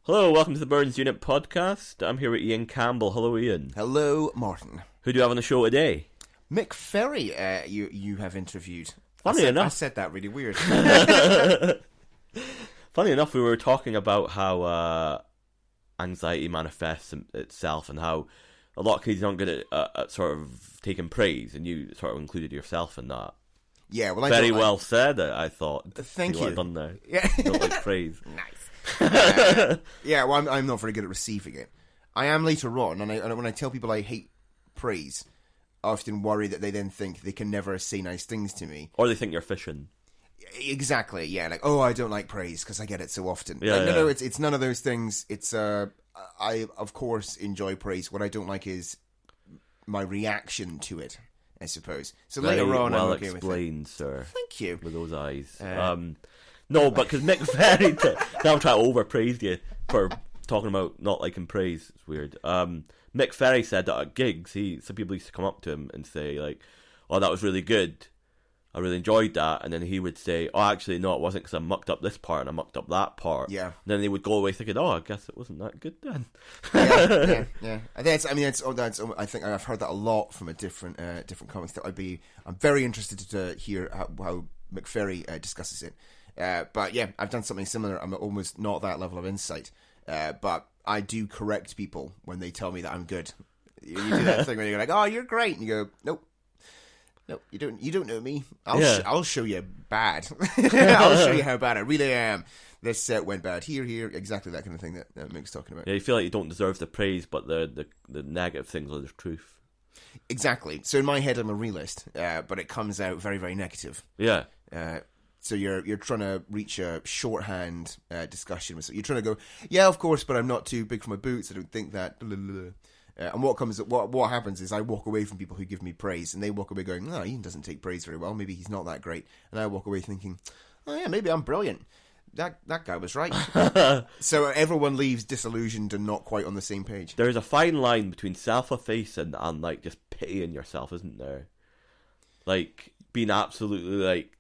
Hello, welcome to the Bearnes Unit Podcast. I'm here with Iain Campbell. Hello, Iain. Hello, Martin. Who do you have on the show today? Mick Ferry, you have interviewed. Funny enough. I said that really weird. Funny enough, we were talking about how anxiety manifests itself and how a lot of kids aren't good at sort of taking praise, and you sort of included yourself in that. Yeah, well, Very well said, I thought. Thank you. you. Done there. Yeah. You don't like praise. Nice. Yeah, well, I'm not very good at receiving it. I am later on, and when I tell people I hate praise, I often worry that they then think they can never say nice things to me. Or they think you're fishing. Exactly, yeah. Like, oh, I don't like praise because I get it so often. Yeah, like, yeah. No, it's none of those things. It's, I, of course, enjoy praise. What I don't like is my reaction to it, I suppose. So later on, well I'm okay explained, with it. sir. Thank you. With those eyes. No, but because Mick Ferry, now I'm trying to overpraise you for talking about not liking praise. It's weird. Mick Ferry said that at gigs, some people used to come up to him and say like, "Oh, that was really good. I really enjoyed that," and then he would say, "Oh, actually, no, it wasn't because I mucked up this part and I mucked up that part." Yeah. And then they would go away thinking, "Oh, I guess it wasn't that good then." Yeah. I think I've heard that a lot from different comics. I'm very interested to hear how Mick Ferry discusses it. But yeah, I've done something similar. I'm almost not that level of insight, but I do correct people when they tell me that I'm good. You do that thing where you're like, "Oh, you're great," and you go, "Nope, you don't know me. I'll show you bad. I'll show you how bad I really am. This set went bad here, exactly that kind of thing that Mick's talking about." Yeah, you feel like you don't deserve the praise, but the negative things are the truth. Exactly. So in my head, I'm a realist, but it comes out very, very negative. Yeah. So you're trying to reach a shorthand discussion. So you're trying to go, yeah, of course, but I'm not too big for my boots. I don't think that. And what happens is I walk away from people who give me praise, and they walk away going, "Oh, Iain doesn't take praise very well. Maybe he's not that great." And I walk away thinking, "Oh yeah, maybe I'm brilliant. That guy was right." So everyone leaves disillusioned and not quite on the same page. There's a fine line between self-effacing and like just pitying yourself, isn't there? Like being absolutely like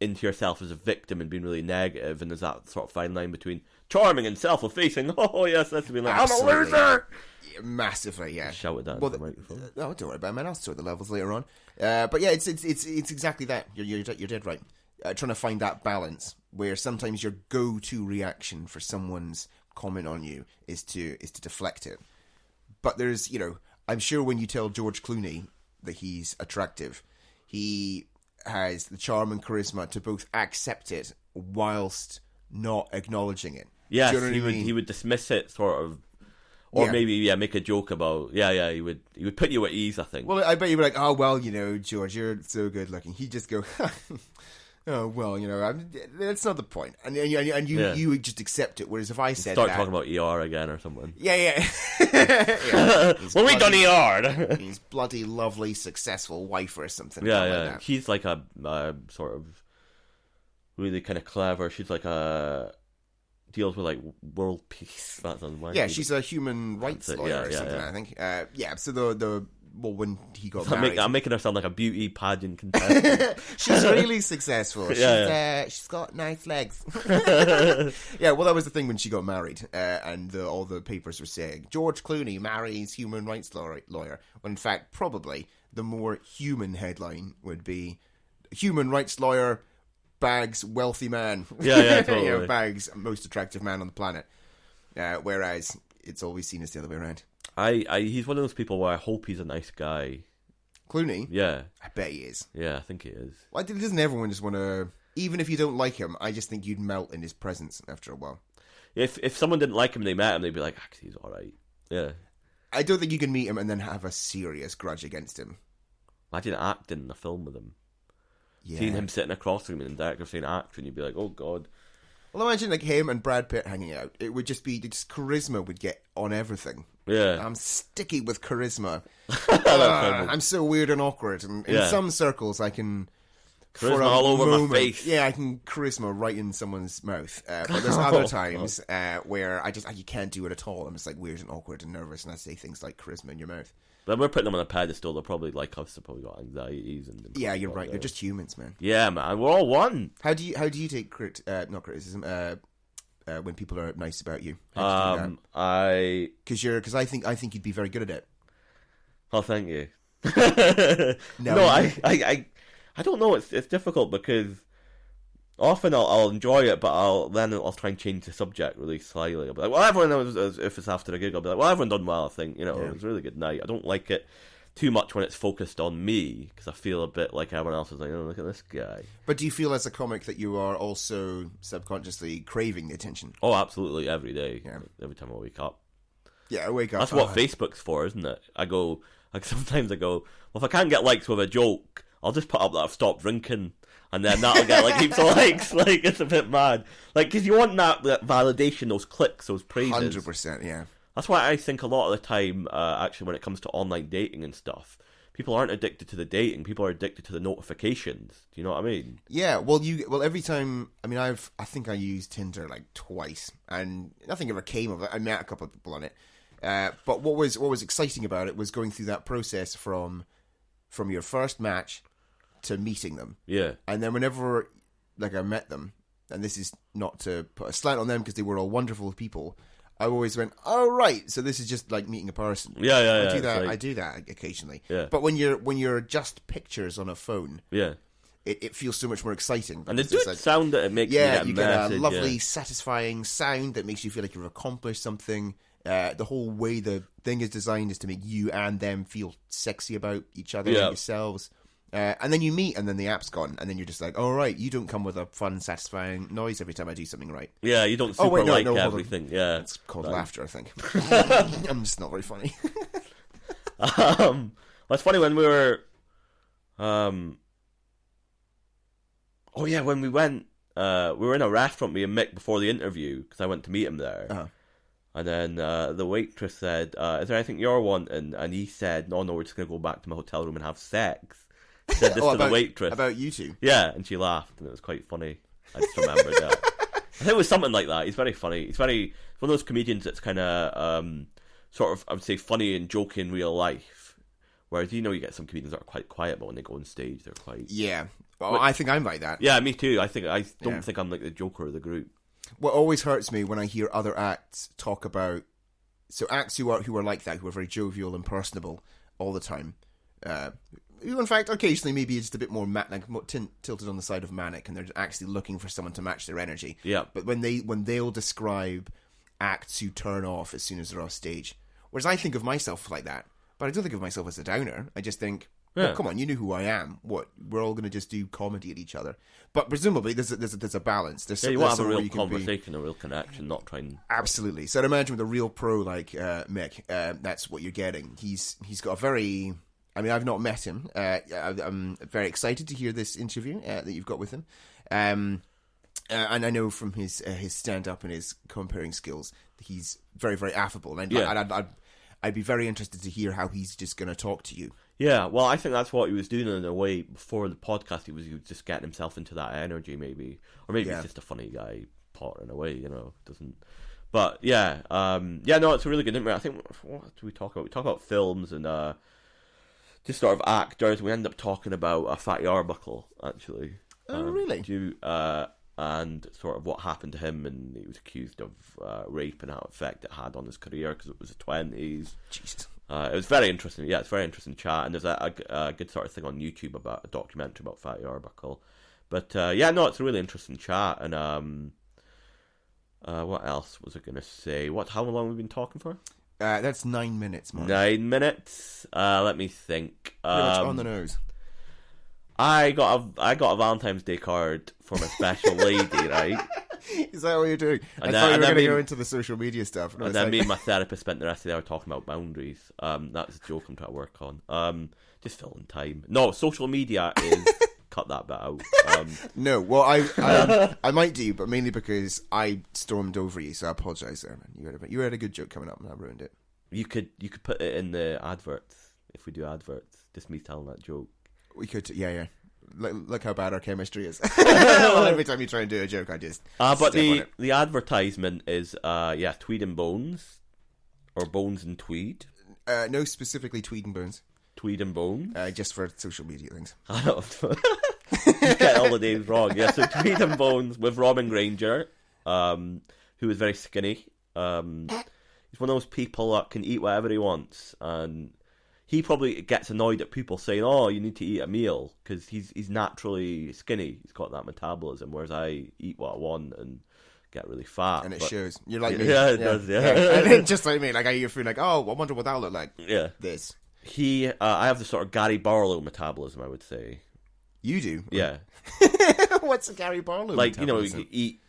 into yourself as a victim and being really negative, and there's that sort of fine line between charming and self-effacing. Oh yes, that's being like, Absolutely. I'm a loser. Yeah, massively, yeah. Shouted that into the microphone. No, don't worry about it, man. I'll sort the levels later on. But yeah, it's exactly that. You're dead right. Trying to find that balance where sometimes your go-to reaction for someone's comment on you is to deflect it. But there's, I'm sure when you tell George Clooney that he's attractive, he has the charm and charisma to both accept it whilst not acknowledging it. Yes, Do you know what I mean? he would dismiss it sort of, or maybe make a joke about. Yeah, he would put you at ease, I think. Well, I bet you'd be like, "Oh well, George, you're so good looking." He'd just go, "Oh well, that's not the point," and you would just accept it. Whereas if I said start talking about ER again or something. Yeah. When we done ER, his bloody lovely successful wife or something. Yeah. Like that. He's like a sort of really kind of clever. She's like deals with like world peace. That sounds weird. Yeah, she's a human rights lawyer or something. I think. So when he got married, I'm making her sound like a beauty pageant contestant. She's really successful. She's got nice legs. Yeah, well, that was the thing when she got married, and all the papers were saying George Clooney marries human rights lawyer. When in fact, probably the more human headline would be human rights lawyer bags wealthy man. Yeah, totally. Bags most attractive man on the planet. Whereas it's always seen as the other way around. He's one of those people where I hope he's a nice guy. Clooney? Yeah. I bet he is. Yeah, I think he is. Why doesn't everyone just want to... Even if you don't like him, I just think you'd melt in his presence after a while. If someone didn't like him and they met him, they'd be like, actually, he's alright. Yeah. I don't think you can meet him and then have a serious grudge against him. Imagine acting in a film with him. Yeah. Seeing him sitting across from him and the director saying act, and you'd be like, oh god. Well, imagine like him and Brad Pitt hanging out. It would just be... Just charisma would get on everything. Yeah. I'm sticky with charisma. I'm so weird and awkward. And in some circles, I can... Charisma all over my face. Yeah, I can charisma right in someone's mouth. But there's other times where you can't do it at all. I'm just like weird and awkward and nervous, and I say things like charisma in your mouth. But we're putting them on a pedestal. They're probably like us. They've probably got anxieties and yeah, you're right. They're just humans, man. Yeah, man. We're all one. How do you take not criticism? when people are nice about you? How do you do that? Because I think you'd be very good at it. Oh, thank you. No, I don't know. It's difficult because often I'll enjoy it, but I'll try and change the subject really slightly. I'll be like, well, everyone knows, if it's after a gig, I'll be like, well, everyone done well. I think it was a really good night. I don't like it too much when it's focused on me because I feel a bit like everyone else is like, oh, look at this guy. But do you feel as a comic that you are also subconsciously craving the attention? Oh, absolutely, every day. Yeah. Every time I wake up. Yeah, I wake up. That's what Facebook's for, isn't it? Sometimes I go, well, if I can't get likes with a joke, I'll just put up that I've stopped drinking, and then that'll get like heaps of likes. Like, it's a bit mad. Like, because you want that validation, those clicks, those praises. 100%, yeah. That's why I think a lot of the time, actually, when it comes to online dating and stuff, people aren't addicted to the dating. People are addicted to the notifications. Do you know what I mean? Yeah. Well, every time. I mean, I think I used Tinder like twice, and nothing ever came of it. I met a couple of people on it, but what was exciting about it was going through that process from your first match to meeting them. Yeah. And then whenever I met them, and this is not to put a slant on them because they were all wonderful people. I always went, oh right, so this is just like meeting a person. Yeah. I do that occasionally. Yeah. But when you're just pictures on a phone, yeah, it feels so much more exciting. And the good sound that it makes, you get a lovely, satisfying sound that makes you feel like you've accomplished something. The whole way the thing is designed is to make you and them feel sexy about each other and yourselves. And then you meet, and then the app's gone, and then you're just like, "Oh right, you don't come with a fun, satisfying noise every time I do something right." Yeah, you don't super like everything. Yeah, it's called laughter, I think. I'm just not very funny. Well, it's funny when we were, when we went, we were in a restaurant, me and Mick, before the interview because I went to meet him there. Uh-huh. And then the waitress said, "Is there anything you're wanting?" And he said, "No, we're just gonna go back to my hotel room and have sex." He said this to the waitress. About you two? Yeah, and she laughed, and it was quite funny. I just remembered that. I think it was something like that. He's very funny. He's one of those comedians that's kind of sort of, I would say, funny and jokey in real life. Whereas, you get some comedians that are quite quiet, but when they go on stage, they're quite... Yeah. Well, I think I'm like that. Yeah, me too. I don't think I'm like the joker of the group. What always hurts me when I hear other acts talk about... So acts who are like that, who are very jovial and personable all the time... who, in fact, occasionally maybe just a bit more tilted on the side of manic, and they're actually looking for someone to match their energy. Yeah. But when they'll describe acts who turn off as soon as they're off stage, whereas I think of myself like that, but I don't think of myself as a downer. I just think, well, come on, you know who I am. What, we're all going to just do comedy at each other? But presumably there's a balance. You want to have a real conversation, a real connection, not trying. Absolutely. So I'd imagine with a real pro like Mick, that's what you're getting. He's got a very... I mean, I've not met him. I'm very excited to hear this interview that you've got with him. And I know from his stand-up and his comparing skills, he's very, very affable. And I'd be very interested to hear how he's just going to talk to you. Yeah, well, I think that's what he was doing in a way before the podcast. He was just getting himself into that energy, maybe. Or maybe he's just a funny guy, pottering away, doesn't... But, no, it's a really good interview. I think, what do we talk about? We talk about films and... just sort of actors. We end up talking about Fatty Arbuckle, actually. Oh, really? And sort of what happened to him, and he was accused of rape and how effect it had on his career because it was the 20s. Jesus. It was very interesting. Yeah, it's a very interesting chat, and there's a good sort of thing on YouTube about a documentary about Fatty Arbuckle. But it's a really interesting chat. And what else was I going to say? How long have we been talking for? That's 9 minutes, Mark. 9 minutes. Let me think. Pretty much on the nose. I got a Valentine's Day card for my special lady, right? Is that what you're doing? I thought you were going to go into the social media stuff. And then me and my therapist spent the rest of the hour talking about boundaries. That's a joke I'm trying to work on. Just filling time. No, social media is... Cut that bit out. No, well, I might do, but mainly because I stormed over you, so I apologise there, man. You had a good joke coming up, and I ruined it. You could put it in the adverts if we do adverts. Just me telling that joke. We could, yeah. Look how bad our chemistry is. Well, every time you try and do a joke, I just. But the advertisement is Tweed and Bones, or Bones and Tweed. No, specifically Tweed and Bones. Tweed and Bones? Just for social media things. I don't know. You get all the names wrong. Yeah, so Tweed and Bones with Robin Granger. who was very skinny. He's one of those people that can eat whatever he wants, and he probably gets annoyed at people saying, "Oh, you need to eat a meal," because he's naturally skinny. He's got that metabolism, whereas I eat what I want and get really fat. And it shows. You're like me. Yeah, it does, yeah. And then just like me, like I eat your food, like, oh, I wonder what that'll look like. Yeah. This. I have the sort of Gary Barlow metabolism, I would say. You do? Yeah. What's a Gary Barlow like, metabolism? You eat,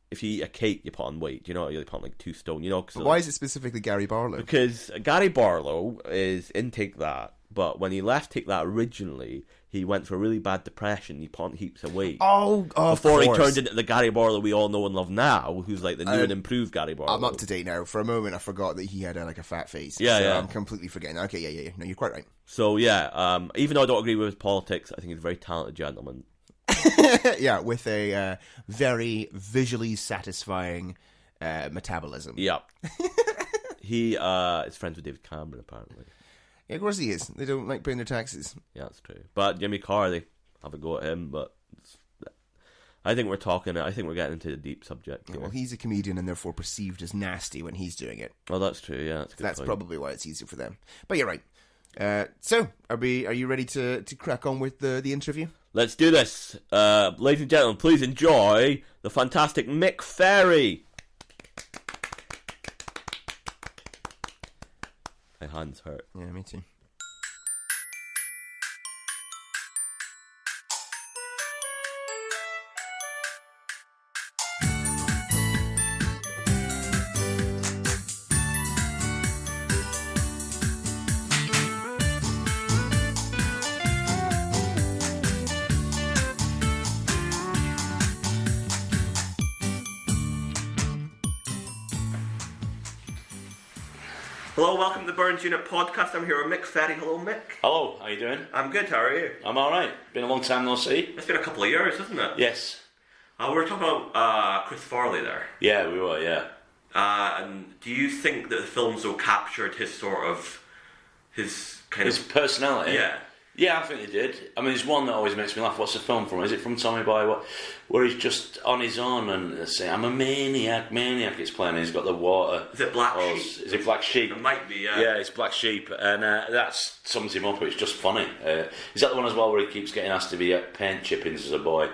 if you eat a cake, you put on weight, you put on like 2 stone, But why is it specifically Gary Barlow? Because Gary Barlow is in Take That, but when he left Take That originally, he went through a really bad depression. He put on heaps of weight. Before he turned into the Gary Barlow we all know and love now, who's like the new and improved Gary Barlow. I'm up to date now. For a moment, I forgot that he had a fat face. Yeah, so I'm completely forgetting. Okay, yeah. No, you're quite right. So yeah, even though I don't agree with his politics, I think he's a very talented gentleman. Yeah, with a very visually satisfying metabolism. Yeah. He is friends with David Cameron, apparently. Yeah, of course he is. They don't like paying their taxes. Yeah, that's true. But Jimmy Carr, they have a go at him, but I think we're getting into the deep subject. Yeah, well, he's a comedian and therefore perceived as nasty when he's doing it. Well, that's true, yeah. That's probably why it's easier for them. But you're right. So, are you ready to crack on with the interview? Let's do this. Ladies and gentlemen, please enjoy the fantastic Mick Ferry. My hands hurt. Yeah, me too. Hello, welcome to the Bearnes Unit Podcast. I'm here with Mick Ferry. Hello, Mick. Hello, how you doing? I'm good, how are you? I'm alright. Been a long time no see. It's been a couple of years, hasn't it? Yes. We were talking about Chris Farley there. Yeah, we were, yeah. And do you think that the film so captured his His personality? Yeah. Yeah, I think it did. I mean, there's one that always makes me laugh. What's the film from? Is it from Tommy Boy? Where he's just on his own and saying, I'm a maniac. It's playing and he's got the water. Is it Black Sheep? Is it Black Sheep? It might be, yeah. Yeah, it's Black Sheep. And that sums him up. It's just funny. Is that the one as well where he keeps getting asked to be at paint chippings as a boy?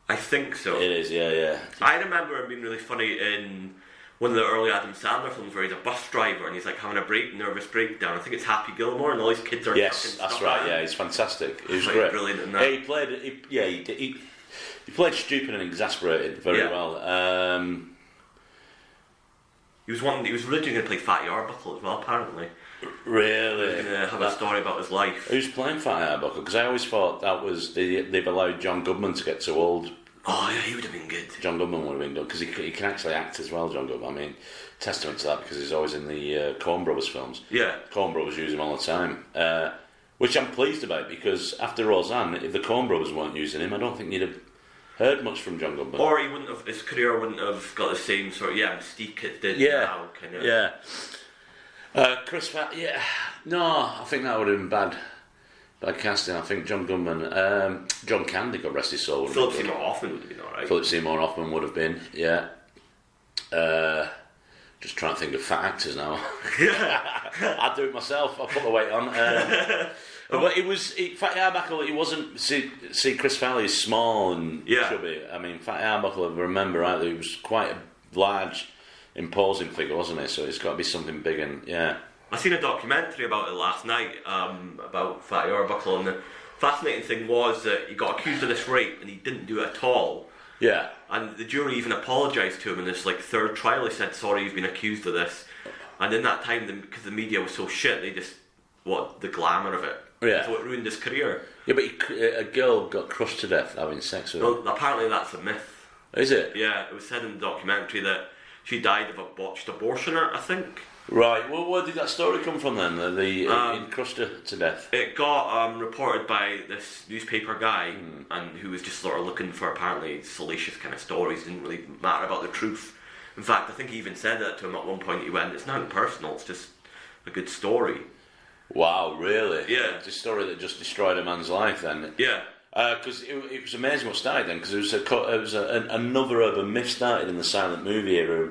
I think so. It is, yeah. I remember him being really funny in one of the early Adam Sandler films where he's a bus driver and he's like having a nervous breakdown. I think it's Happy Gilmore and all these kids are yes, that's right. Yeah, he's fantastic. He was great. great. Brilliant in that. Yeah, he played stupid and exasperated very well. He was originally going to play Fatty Arbuckle as well, apparently. Really? He was going to have a story about his life. Who's playing Fatty Arbuckle? Because I always thought that was they've allowed John Goodman to get too old. Oh yeah, he would have been good. John Goodman would have been good because he can actually act as well. John Goodman. I mean, testament to that because he's always in the Coen Brothers films. Yeah, Coen Brothers use him all the time, which I'm pleased about because after Roseanne, if the Coen Brothers weren't using him, I don't think you'd have heard much from John Goodman. Or his career wouldn't have got the same sort of mystique it did now. Kind of. Yeah. Chris Pratt. Yeah. No, I think that would have been bad. Bad casting. I think John Goodman, John Candy, God rest his soul. Philip Seymour Hoffman would have been alright. Philip Seymour Hoffman would have been, yeah. Just trying to think of fat actors now. I'd do it myself. I'll put the weight on. But Fatty Arbuckle. He wasn't. See, Chris Farley is small and chubby. I mean, Fatty Arbuckle. If I remember rightly, he was quite a large, imposing figure, wasn't he? So it's got to be something big and yeah. I seen a documentary about it last night, about Fatty Arbuckle, and the fascinating thing was that he got accused of this rape and he didn't do it at all. Yeah. And the jury even apologised to him in this third trial. He said, sorry, you've been accused of this. And in that time, because the media was so shit, they just, the glamour of it. Yeah. So it ruined his career. Yeah, but a girl got crushed to death having sex with him. Well, apparently that's a myth. Is it? Yeah, it was said in the documentary that she died of a botched abortion, I think. Right, well, where did that story come from then? He crushed her to death? It got reported by this newspaper guy, and who was just sort of looking for apparently salacious kind of stories, didn't really matter about the truth. In fact, I think he even said that to him at one point. He went, it's not personal, it's just a good story. Wow, really? Yeah. It's a story that just destroyed a man's life then? Yeah. Because it was amazing what started then, because it was another urban myth started in the silent movie era.